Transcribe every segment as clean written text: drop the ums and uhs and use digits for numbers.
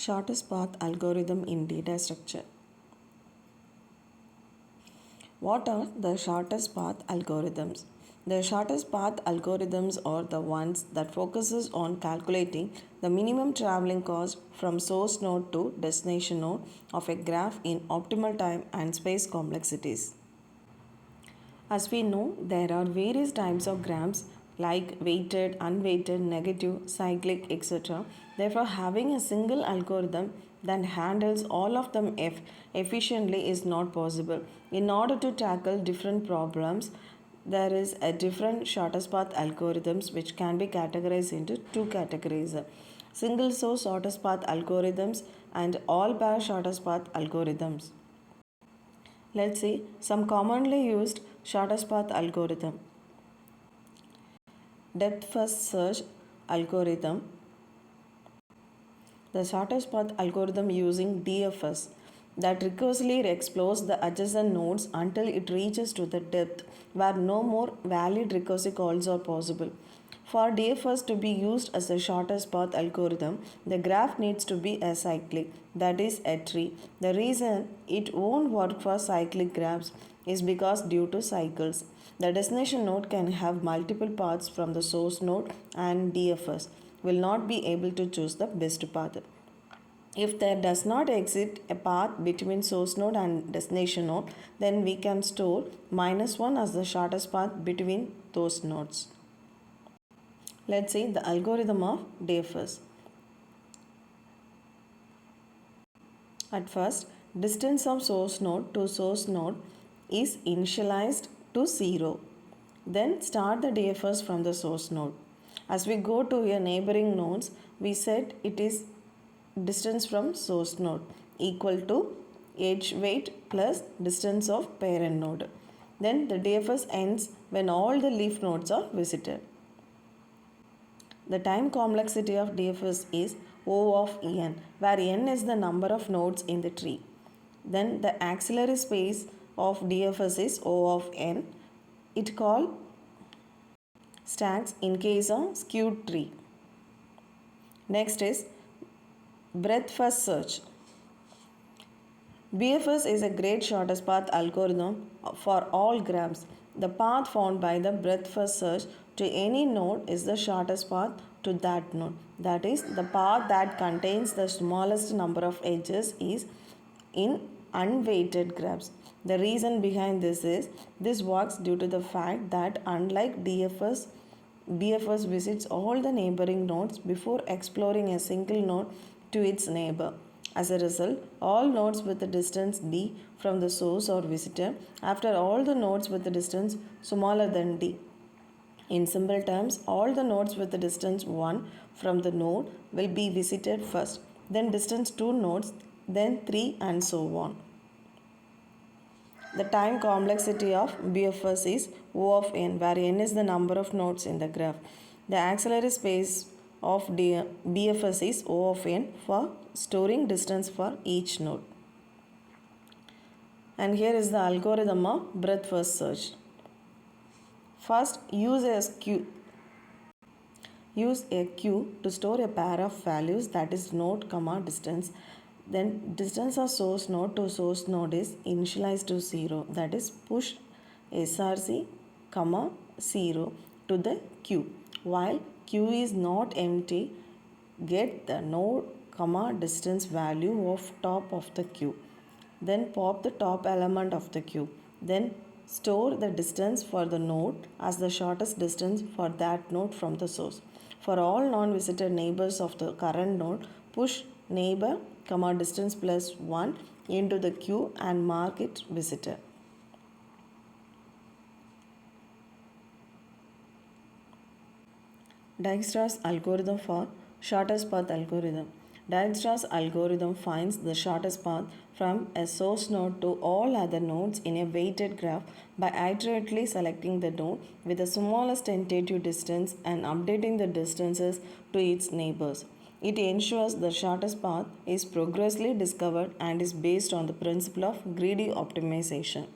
Shortest path algorithm in data structure. What are the shortest path algorithms? The shortest path algorithms are the ones that focuses on calculating the minimum traveling cost from source node to destination node of a graph in optimal time and space complexities. As we know, there are various types of graphs like weighted, unweighted, negative, cyclic, etc. Therefore, having a single algorithm that handles all of them efficiently is not possible. In order to tackle different problems, there is a different shortest path algorithms which can be categorized into two categories: single source shortest path algorithms and all pair shortest path algorithms. Let's see some commonly used shortest path algorithm. Depth first search algorithm. The shortest path algorithm using DFS that recursively explores the adjacent nodes until it reaches to the depth where no more valid recursive calls are possible. For DFS to be used as a shortest path algorithm, the graph needs to be acyclic, that is a tree. The reason it won't work for cyclic graphs is because due to cycles. The destination node can have multiple paths from the source node and DFS will not be able to choose the best path. If there does not exist a path between source node and destination node, then we can store -1 as the shortest path between those nodes. Let's see the algorithm of DFS. At first, distance of source node to source node is initialized to 0. Then start the DFS from the source node. As we go to a neighboring nodes, we set it is distance from source node equal to edge weight plus distance of parent node. Then the DFS ends when all the leaf nodes are visited. The time complexity of DFS is O of n, where n is the number of nodes in the tree. Then the auxiliary space of DFS is O of n. It called stacks in case of skewed tree. Next is breadth first search. BFS is a great shortest path algorithm for all graphs. The path found by the breadth first search to any node is the shortest path to that node. That is, the path that contains the smallest number of edges is in unweighted graphs. The reason behind this is this works due to the fact that unlike DFS, BFS visits all the neighboring nodes before exploring a single node to its neighbor. As a result, all nodes with the distance d from the source are visited after all the nodes with the distance smaller than d. In simple terms, all the nodes with the distance 1 from the node will be visited first, then distance 2 nodes, then 3 and so on. The time complexity of BFS is O of n, where n is the number of nodes in the graph. The auxiliary space of BFS is O of n for storing distance for each node. And here is the algorithm of breadth first search. First, use a queue to store a pair of values, that is node comma distance. Then distance of source node to source node is initialized to 0, that is push src comma 0 to the queue. While queue is not empty, get the node comma distance value of top of the queue. Then pop the top element of the queue. Then store the distance for the node as the shortest distance for that node from the source. For all non-visited neighbors of the current node, push neighbor comma distance plus 1 into the queue and mark it visited. Dijkstra's algorithm for shortest path algorithm. Dijkstra's algorithm finds the shortest path from a source node to all other nodes in a weighted graph by iteratively selecting the node with the smallest tentative distance and updating the distances to its neighbors. It ensures the shortest path is progressively discovered and is based on the principle of greedy optimization.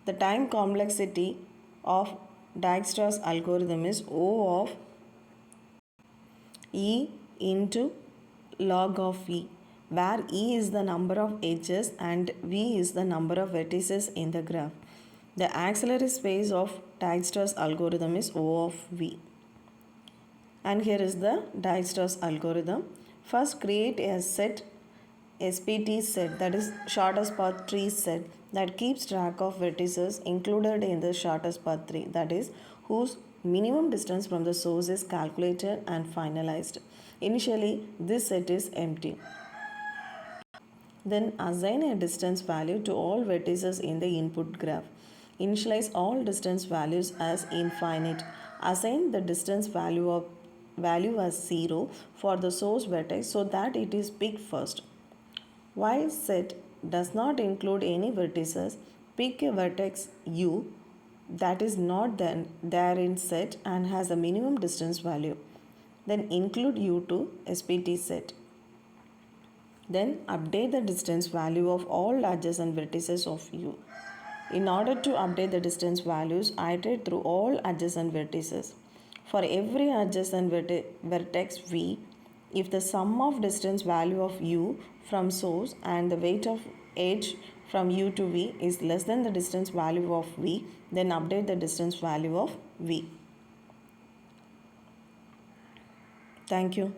The time complexity of Dijkstra's algorithm is O of E into log of v, where e is the number of edges and v is the number of vertices in the graph. The auxiliary space of Dijkstra's algorithm is O of v. And here is the Dijkstra's algorithm. First, create a set, SPT set, that is shortest path tree set, that keeps track of vertices included in the shortest path tree, that is whose minimum distance from the source is calculated and finalized. Initially, this set is empty. Then assign a distance value to all vertices in the input graph. Initialize all distance values as infinite. Assign the distance value as 0 for the source vertex so that it is picked first. While set does not include any vertices, pick a vertex u that is not there in set and has a minimum distance value. Then include u to SPT set. Then update the distance value of all adjacent vertices of u. In order to update the distance values, iterate through all adjacent vertices. For every adjacent vertex v, if the sum of distance value of u from source and the weight of edge from u to v is less than the distance value of v, then update the distance value of v. Thank you.